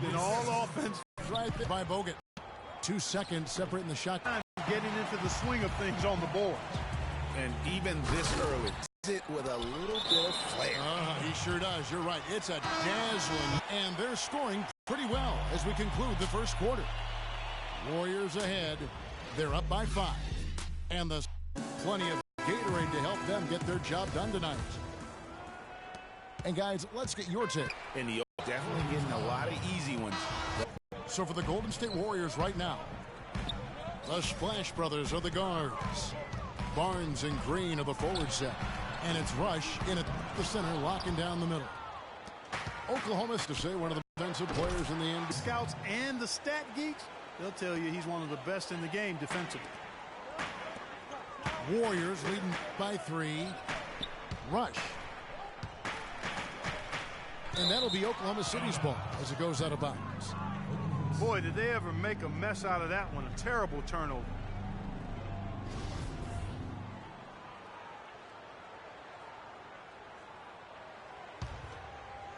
been all offense. Right there by Bogut. 2 seconds separating the shot. Getting into the swing of things on the board. And even this early, it with a little bit of flair. He sure does. You're right. It's a dazzling, and they're scoring pretty well as we conclude the first quarter. Warriors ahead. They're up by 5. And there's plenty of Gatorade to help them get their job done tonight. And guys, let's get your take. And the definitely getting a lot of easy ones. So for the Golden State Warriors right now, the Splash Brothers are the guards. Barnes and Green are the forward set. And it's Rush in at the center, locking down the middle. Oklahoma's to say one of the defensive players in the NBA. Scouts and the stat geeks, they'll tell you he's one of the best in the game defensively. Warriors leading by 3. Rush. And that'll be Oklahoma City's ball as it goes out of bounds. Boy, did they ever make a mess out of that one. A terrible turnover.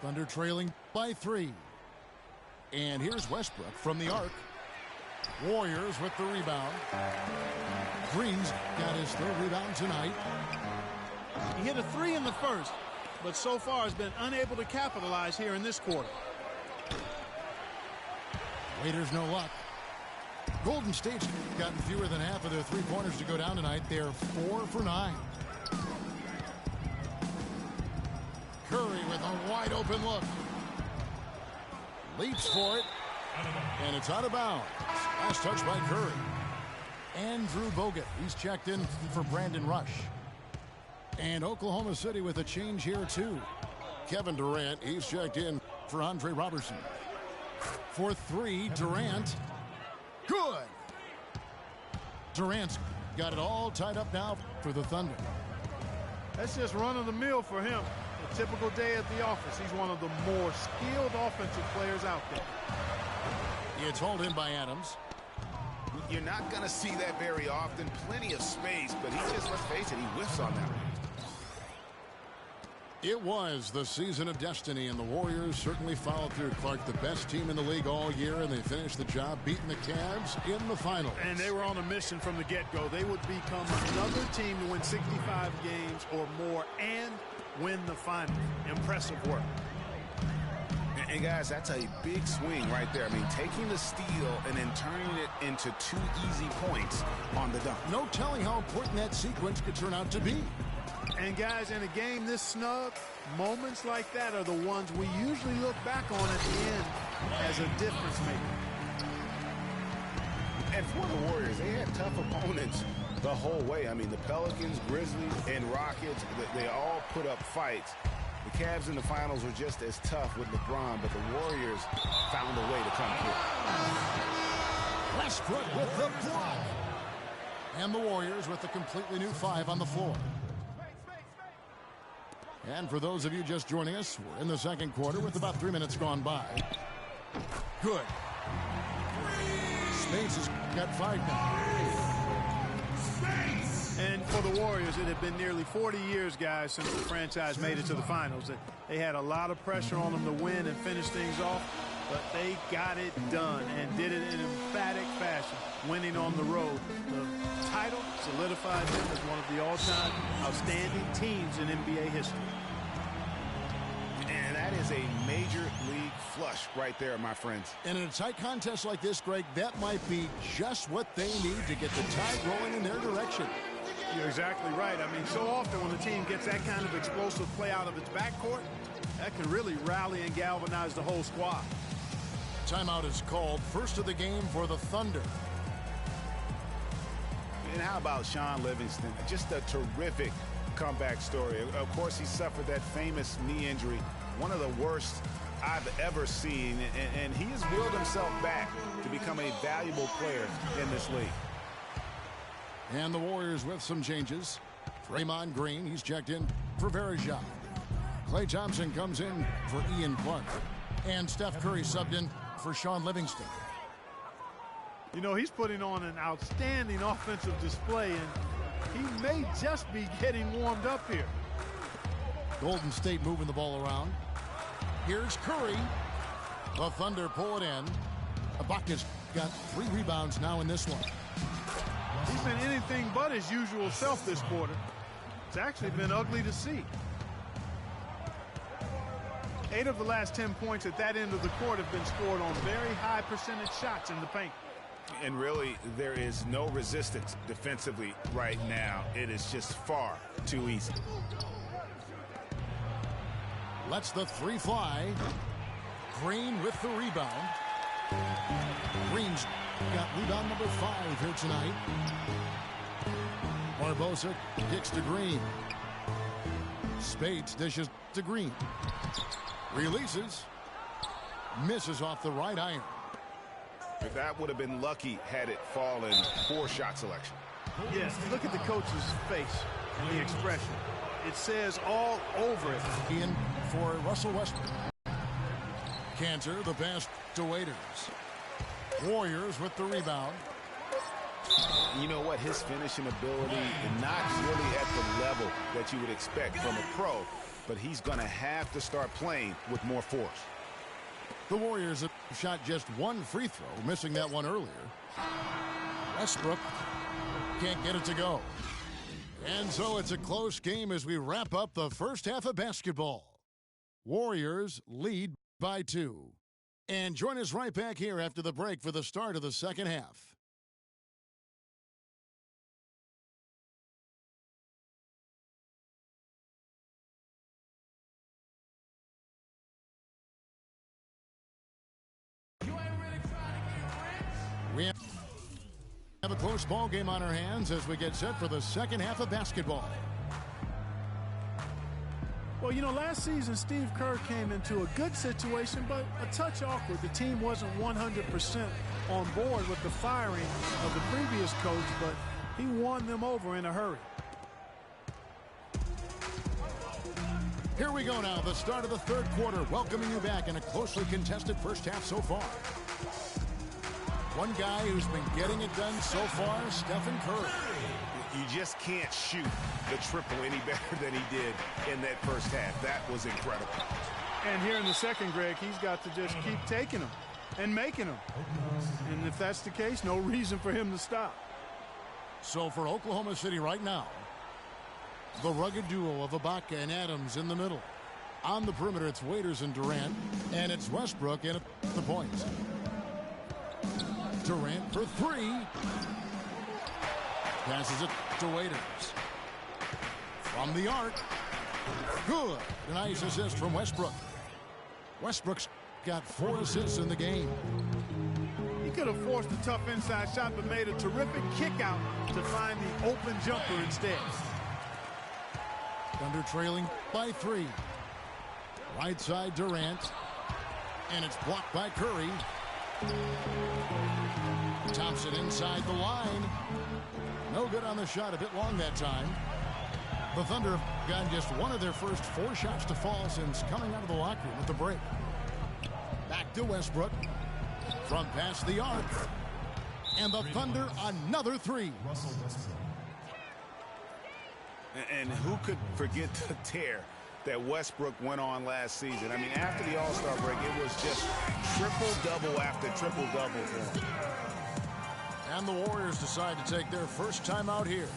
Thunder trailing by 3. And here's Westbrook from the arc. Warriors with the rebound. Green's got his 3rd rebound tonight. He hit a 3 in the first, but so far has been unable to capitalize here in this quarter. Waiters no luck. Golden State's gotten fewer than half of their 3-pointers to go down tonight. They're 4 for 9. Curry with a wide open look. Leaps for it. And it's out of bounds. Last touch by Curry. Andrew Bogut. He's checked in for Brandon Rush. And Oklahoma City with a change here too. Kevin Durant. He's checked in for Andre Robertson. For 3, Durant. Good. Durant's got it all tied up now for the Thunder. That's just run-of-the-mill for him. A typical day at the office. He's one of the more skilled offensive players out there. It's hauled in by Adams. You're not going to see that very often. Plenty of space, but he just, let's face it, he whiffs on that one. It was the season of destiny, and the Warriors certainly followed through. Clark, the best team in the league all year, and they finished the job beating the Cavs in the finals. And they were on a mission from the get-go. They would become another team to win 65 games or more and win the finals. Impressive work. And guys, that's a big swing right there. I mean, taking the steal and then turning it into 2 easy points on the dunk. No telling how important that sequence could turn out to be. And guys, in a game this snug, moments like that are the ones we usually look back on at the end as a difference maker. And for the Warriors, they had tough opponents the whole way. I mean, the Pelicans, Grizzlies, and Rockets, they all put up fights. The Cavs in the finals were just as tough with LeBron, but the Warriors found a way to come through. Westbrook with the block. And the Warriors with a completely new 5 on the floor. And for those of you just joining us, we're in the second quarter with about 3 minutes gone by. Good. Spades has got 5 now. And for the Warriors, it had been nearly 40 years, guys, since the franchise made it to the finals. They had a lot of pressure on them to win and finish things off, but they got it done and did it in emphatic fashion, winning on the road. The title solidified them as one of the all-time outstanding teams in NBA history. And that is a major league flush right there, my friends. And in a tight contest like this, Greg, that might be just what they need to get the tide rolling in their direction. You're exactly right. I mean, so often when the team gets that kind of explosive play out of its backcourt, that can really rally and galvanize the whole squad. Timeout is called. First of the game for the Thunder. And how about Shaun Livingston? Just a terrific comeback story. Of course, he suffered that famous knee injury, one of the worst I've ever seen, and he has willed himself back to become a valuable player in this league. And the Warriors with some changes. Draymond Green, he's checked in for Varejao. Klay Thompson comes in for Ian Clark. And Steph Curry subbed in for Shaun Livingston. You know, he's putting on an outstanding offensive display, and he may just be getting warmed up here. Golden State moving the ball around. Here's Curry. The Thunder pull it in. Ibaka's got 3 rebounds now in this one. He's been anything but his usual self this quarter. It's actually been ugly to see. 8 of the last 10 points at that end of the court have been scored on very high percentage shots in the paint. And really, there is no resistance defensively right now. It is just far too easy. Lets the 3 fly. Green with the rebound. Green's got rebound number 5 here tonight. Barbosa kicks to Green. Spades dishes to Green. Releases. Misses off the right iron. That would have been lucky had it fallen. Poor shot selection. Yes, look at the coach's face and the expression. It says all over it. In for Russell Westbrook. Cantor, the pass to Waiters. Warriors with the rebound. You know what? His finishing ability is not really at the level that you would expect from a pro, but he's going to have to start playing with more force. The Warriors have shot just 1 free throw, missing that one earlier. Westbrook can't get it to go. And so it's a close game as we wrap up the first half of basketball. Warriors lead by 2. And join us right back here after the break for the start of the second half. We have a close ball game on our hands as we get set for the second half of basketball. Well, you know, last season Steve Kerr came into a good situation, but a touch awkward. The team wasn't 100% on board with the firing of the previous coach, but he won them over in a hurry. Here we go now, the start of the third quarter, welcoming you back in a closely contested first half so far. One guy who's been getting it done so far, Stephen Curry. You just can't shoot the triple any better than he did in that first half. That was incredible. And here in the second, Greg, he's got to just keep taking them and making them. And if that's the case, no reason for him to stop. So for Oklahoma City right now, the rugged duo of Ibaka and Adams in the middle. On the perimeter, it's Waiters and Durant, and it's Westbrook in at the points. Durant for 3. Passes it to Waiters. From the arc. Good. A nice assist from Westbrook. Westbrook's got 4 assists in the game. He could have forced a tough inside shot, but made a terrific kick out to find the open jumper instead. Thunder trailing by 3. Right side Durant. And it's blocked by Curry. Thompson inside the line. No good on the shot, a bit long that time. The Thunder have gotten just one of their first 4 shots to fall since coming out of the locker room with the break. Back to Westbrook. From past the arc. And the Thunder another 3. And who could forget the tear that Westbrook went on last season? I mean, after the All-Star break, it was just triple-double after triple-double for him. And the Warriors decide to take their first time out here.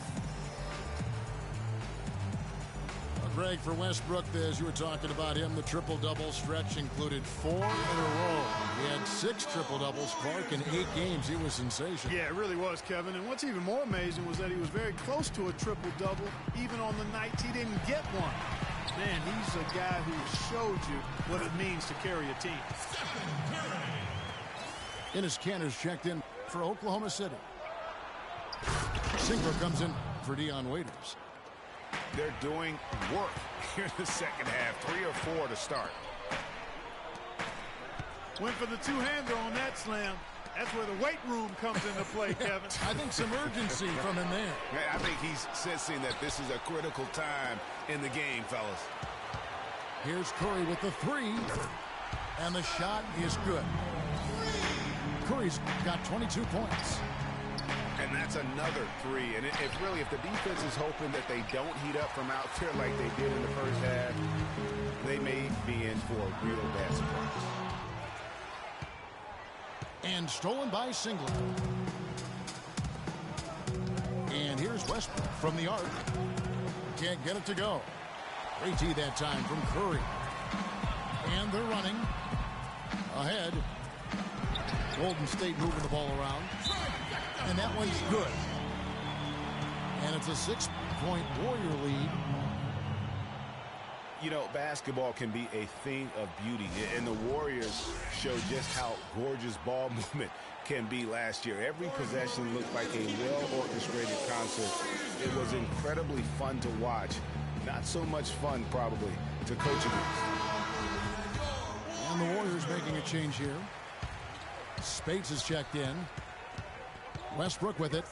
Greg, for Westbrook, as you were talking about him, the triple-double stretch included 4 in a row. He had 6 triple-doubles, Clark, in 8 games. He was sensational. Yeah, it really was, Kevin. And what's even more amazing was that he was very close to a triple-double, even on the nights he didn't get one. Man, he's a guy who showed you what it means to carry a team. Enes Kanter's checked in for Oklahoma City. Singer comes in for Dion Waiters. They're doing work here in the second half. 3 or 4 to start. Went for the two-hander on that slam. That's where the weight room comes into play, Kevin. I think some urgency from him there. I think he's sensing that this is a critical time in the game, fellas. Here's Curry with the 3. And the shot is good. Curry's got 22 points. And that's another 3. And if the defense is hoping that they don't heat up from out there like they did in the first half, they may be in for a real bad surprise. And stolen by Singleton. And here's Westbrook from the arc. Can't get it to go. Great tee that time from Curry. And they're running. Ahead. Golden State moving the ball around. And that one's good. And it's a 6-point Warrior lead. You know, basketball can be a thing of beauty, and the Warriors showed just how gorgeous ball movement can be last year. Every possession looked like a well-orchestrated concert. It was incredibly fun to watch. Not so much fun, probably, to coach against. And the Warriors making a change here. Speights is checked in. Westbrook with it.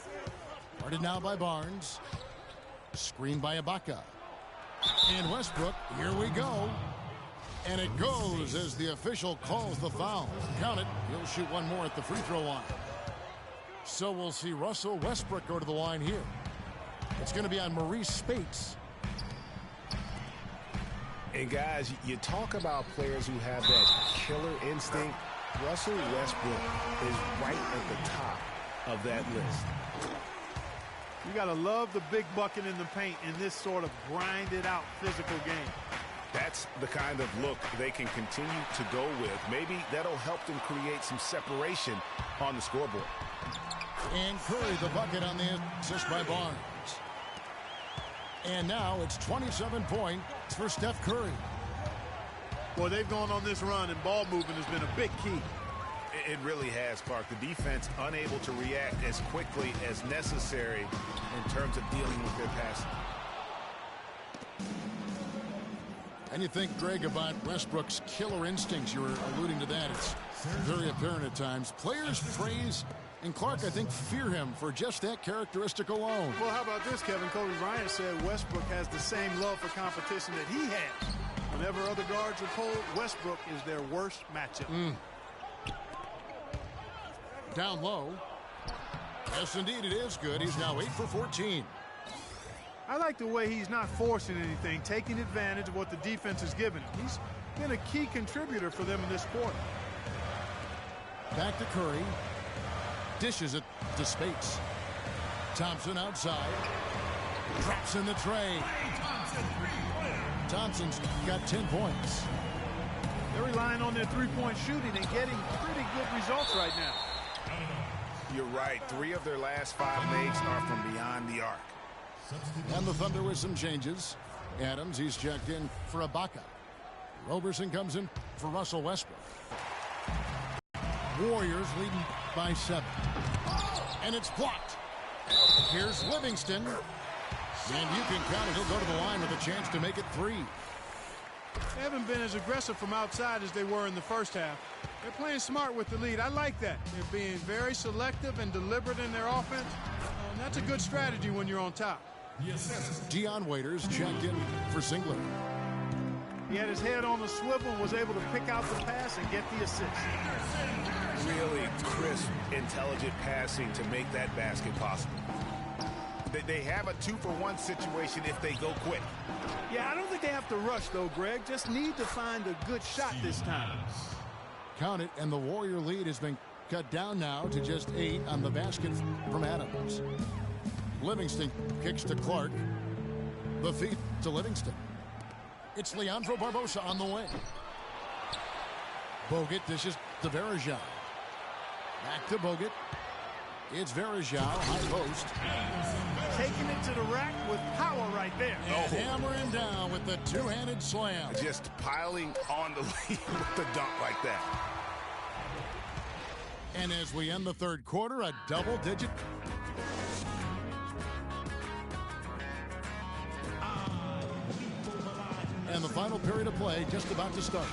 Guarded now by Barnes. Screened by Ibaka. And Westbrook, here we go. And it goes as the official calls the foul. Count it. He'll shoot one more at the free throw line. So we'll see Russell Westbrook go to the line here. It's going to be on Maurice Speights. And guys, you talk about players who have that killer instinct. Russell Westbrook is right at the top of that list. You got to love the big bucket in the paint in this sort of grinded out physical game. That's the kind of look they can continue to go with. Maybe that'll help them create some separation on the scoreboard. And Curry the bucket on the assist by Barnes. And now it's 27 points for Steph Curry. Boy, they've gone on this run, and ball movement has been a big key. It really has, Clark. The defense unable to react as quickly as necessary in terms of dealing with their passing. And you think, Greg, about Westbrook's killer instincts. You were alluding to that. It's very apparent at times. Players praise, and Clark, I think, fear him for just that characteristic alone. Well, how about this, Kevin? Kobe Bryant said Westbrook has the same love for competition that he has. Whenever other guards are cold, Westbrook is their worst matchup. Down low. Yes, indeed, it is good. He's now 8 for 14. I like the way he's not forcing anything, taking advantage of what the defense is giving him. He's been a key contributor for them in this quarter. Back to Curry. Dishes it to Speights. Thompson outside. Drops in the tray. Thompson's got 10 points. They're relying on their three-point shooting and getting pretty good results right now. You're right. 3 of their last 5 makes are from beyond the arc. And the Thunder with some changes. Adams, he's checked in for Ibaka. Roberson comes in for Russell Westbrook. Warriors leading by 7. And it's blocked. Here's Livingston. And you can count it. He'll go to the line with a chance to make it 3. They haven't been as aggressive from outside as they were in the first half. They're playing smart with the lead. I like that. They're being very selective and deliberate in their offense. And that's a good strategy when you're on top. Dion Waiters checked in for Singler. He had his head on the swivel and was able to pick out the pass and get the assist. Really crisp, intelligent passing to make that basket possible. They have a 2-for-1 situation if they go quick. Yeah, I don't think they have to rush, though, Greg. Just need to find a good shot this time. Count it, and the Warrior lead has been cut down now to just 8 on the basket from Adams. Livingston kicks to Clark. The feed to Livingston. It's Leandro Barbosa on the way. Bogut dishes to Varejao. Back to Bogut. It's Varejao, high post. Taking it to the rack with power right there. And hammering down with the two-handed slam. Just piling on the lead with the dunk like that. And as we end the third quarter, a double-digit. And the final period of play just about to start.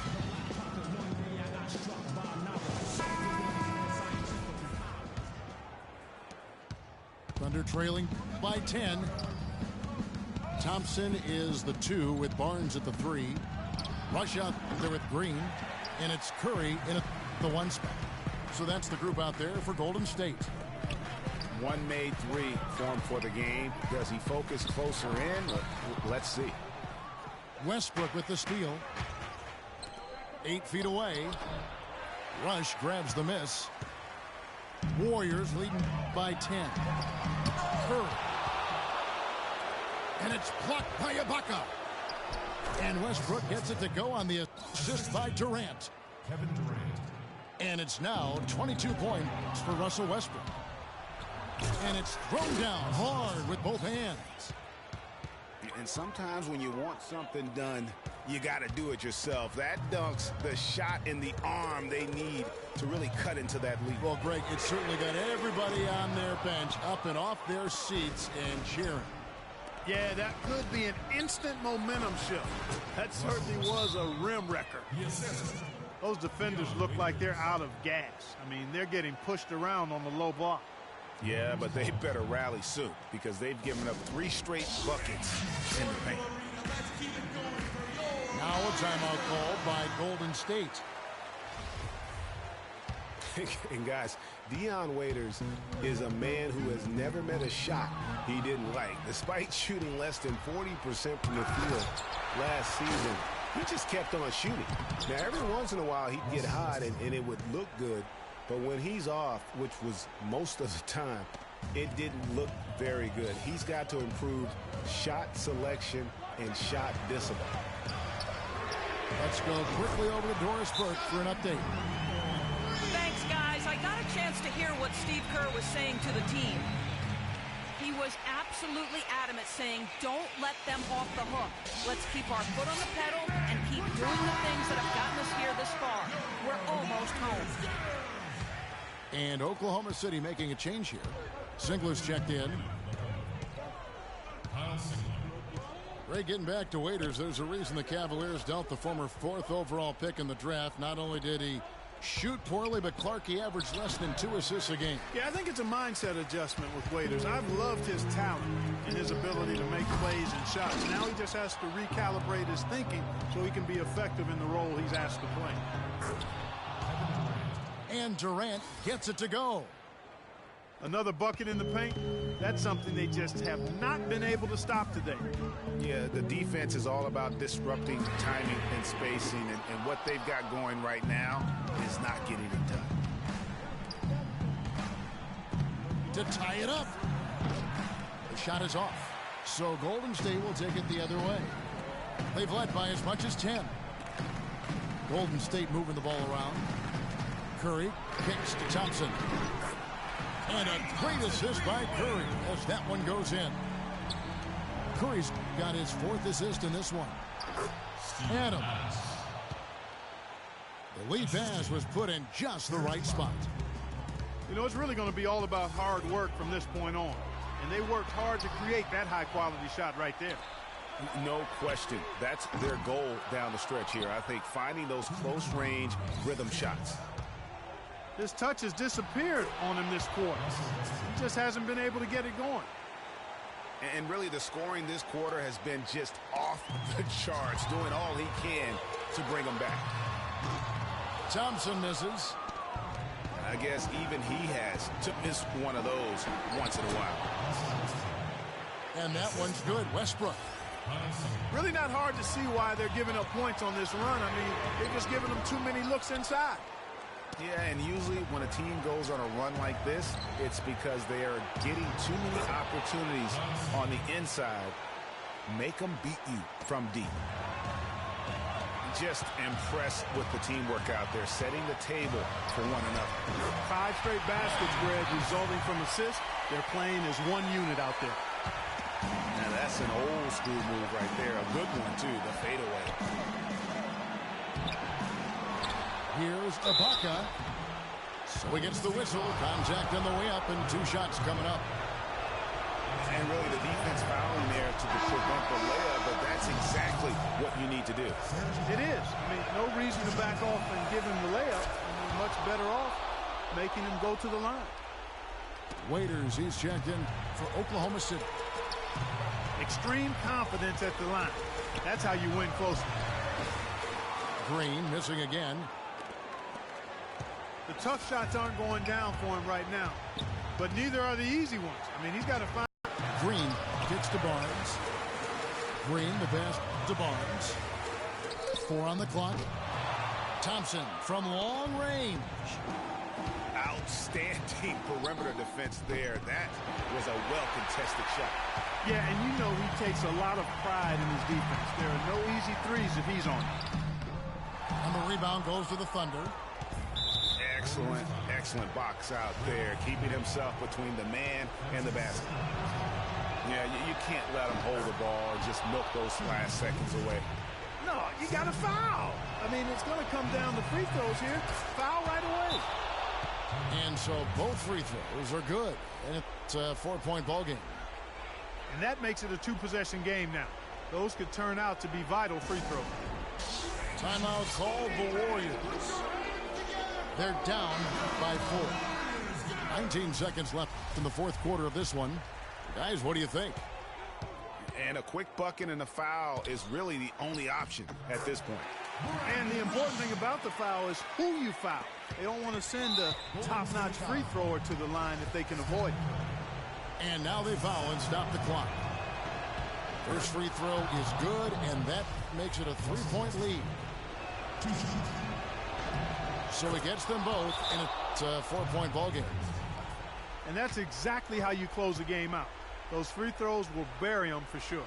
Thunder trailing by 10. Thompson is the 2 with Barnes at the 3. Rush out there with Green. And it's Curry in the 1 spot. So that's the group out there for Golden State. One made 3 formed for the game. Does he focus closer in? Let's see. Westbrook with the steal. 8 feet away. Rush grabs the miss. Warriors leading by 10. Curry. And it's blocked by Ibaka. And Westbrook gets it to go on the assist by Durant. Kevin Durant. And it's now 22 points for Russell Westbrook. And it's thrown down hard with both hands. And sometimes when you want something done, you got to do it yourself. That dunk's the shot in the arm they need to really cut into that lead. Well, Greg, it certainly got everybody on their bench up and off their seats and cheering. Yeah, that could be an instant momentum shift. That certainly was a rim wrecker. Yes. Those defenders look like they're out of gas. I mean, they're getting pushed around on the low block. Yeah, but they better rally soon because they've given up 3 straight buckets in the paint. Now a timeout called by Golden State. And guys, Dion Waiters is a man who has never met a shot he didn't like. Despite shooting less than 40% from the field last season, he just kept on shooting. Now, every once in a while, he'd get hot and it would look good. But when he's off, which was most of the time, it didn't look very good. He's got to improve shot selection and shot discipline. Let's go quickly over to Doris Burke for an update. Thanks, guys. I got a chance to hear what Steve Kerr was saying to the team. He was absolutely adamant, saying, don't let them off the hook. Let's keep our foot on the pedal and keep doing the things that have gotten us here this far. We're almost home. And Oklahoma City making a change here. Singler's checked in. Ray, getting back to Waiters, there's a reason the Cavaliers dealt the former 4th overall pick in the draft. Not only did he shoot poorly, but Clarkey averaged less than 2 assists a game. Yeah, I think it's a mindset adjustment with Waiters. I've loved his talent and his ability to make plays and shots. Now he just has to recalibrate his thinking so he can be effective in the role he's asked to play. And Durant gets it to go. Another bucket in the paint. That's something they just have not been able to stop today. Yeah, the defense is all about disrupting timing and spacing, and what they've got going right now is not getting it done. To tie it up. The shot is off. So Golden State will take it the other way. They've led by as much as 10. Golden State moving the ball around. Curry kicks to Thompson. And a great assist by Curry as that one goes in. Curry's got his 4th assist in this one. Adams. The lead pass was put in just the right spot. You know, it's really going to be all about hard work from this point on. And they worked hard to create that high-quality shot right there. No question. That's their goal down the stretch here. I think finding those close-range rhythm shots. His touch has disappeared on him this quarter. He just hasn't been able to get it going. And really, the scoring this quarter has been just off the charts, doing all he can to bring them back. Thompson misses. I guess even he has to miss one of those once in a while. And that one's good. Westbrook. Really not hard to see why they're giving up points on this run. I mean, they're just giving them too many looks inside. Yeah, and usually when a team goes on a run like this, it's because they are getting too many opportunities on the inside. Make them beat you from deep. Just impressed with the teamwork out there, setting the table for one another. 5 straight baskets, Greg, resulting from assists. They're playing as one unit out there. Now that's an old school move right there. A good one, too, the fadeaway. Here's Ibaka. So he gets the whistle. Contact on the way up and 2 shots coming up. And really the defense fouling there to prevent the layup, but that's exactly what you need to do. It is. I mean, no reason to back off and give him the layup. I mean, much better off making him go to the line. Waiters, he's checked in for Oklahoma City. Extreme confidence at the line. That's how you win close. Green missing again. The tough shots aren't going down for him right now, but neither are the easy ones. I mean, he's got to find. Green gets to Barnes. Green the pass to Barnes. 4 on the clock. Thompson from long range. Outstanding. outstanding perimeter defense there. That was a well-contested shot. Yeah, and you know he takes a lot of pride in his defense. There are no easy threes if he's on it. And the rebound goes to the Thunder. Excellent, excellent box out there, keeping himself between the man and the basket. Yeah, you can't let him hold the ball and just milk those last seconds away. No, you got to foul. I mean, it's going to come down to free throws here. Foul right away. And so both free throws are good. And it's a 4-point ball game. And that makes it a 2-possession game now. Those could turn out to be vital free throws. Timeout called the Warriors. They're down by 4. 19 seconds left in the fourth quarter of this one. Guys, what do you think? And a quick bucket and a foul is really the only option at this point. And the important thing about the foul is who you foul. They don't want to send a top-notch free thrower to the line if they can avoid it. And now they foul and stop the clock. First free throw is good, and that makes it a 3-point lead. So he gets them both, and it's a 4-point ball game. And that's exactly how you close a game out. Those free throws will bury them for sure.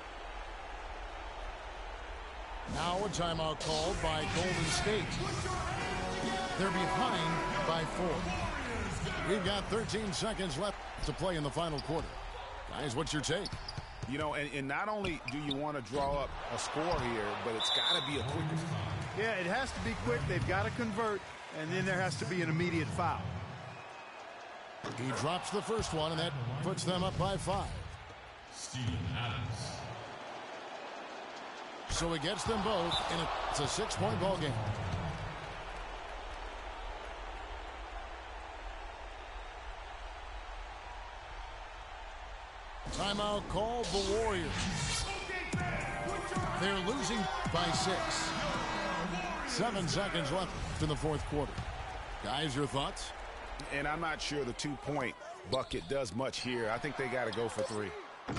Now a timeout called by Golden State. They're behind by 4. We've got 13 seconds left to play in the final quarter. Guys, what's your take? You know, and not only do you want to draw up a score here, but it's got to be a quick one. Yeah, it has to be quick. They've got to convert, and then there has to be an immediate foul. He drops the first one, and that puts them up by 5. Steven Adams. So he gets them both, and it's a 6-point ball game. Timeout called the Warriors. They're losing by 6. 7 seconds left in the fourth quarter. Guys, your thoughts? And I'm not sure the 2-point bucket does much here. I think they got to go for 3.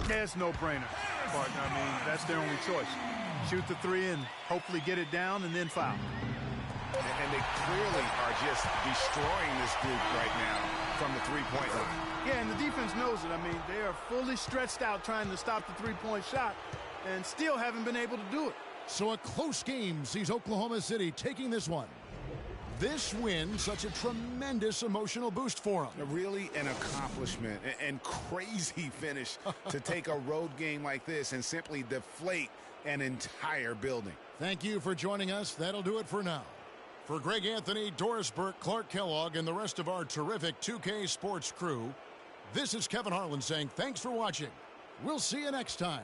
Yeah, it's no-brainer, partner. I mean, that's their only choice. Shoot the 3 and hopefully get it down and then foul. And they clearly are just destroying this group right now from the 3-point line. Yeah, and the defense knows it. I mean, they are fully stretched out trying to stop the 3-point shot and still haven't been able to do it. So a close game sees Oklahoma City taking this one. This win, such a tremendous emotional boost for them. Really an accomplishment and crazy finish to take a road game like this and simply deflate an entire building. Thank you for joining us. That'll do it for now. For Greg Anthony, Doris Burke, Clark Kellogg, and the rest of our terrific 2K Sports crew, this is Kevin Harlan saying thanks for watching. We'll see you next time.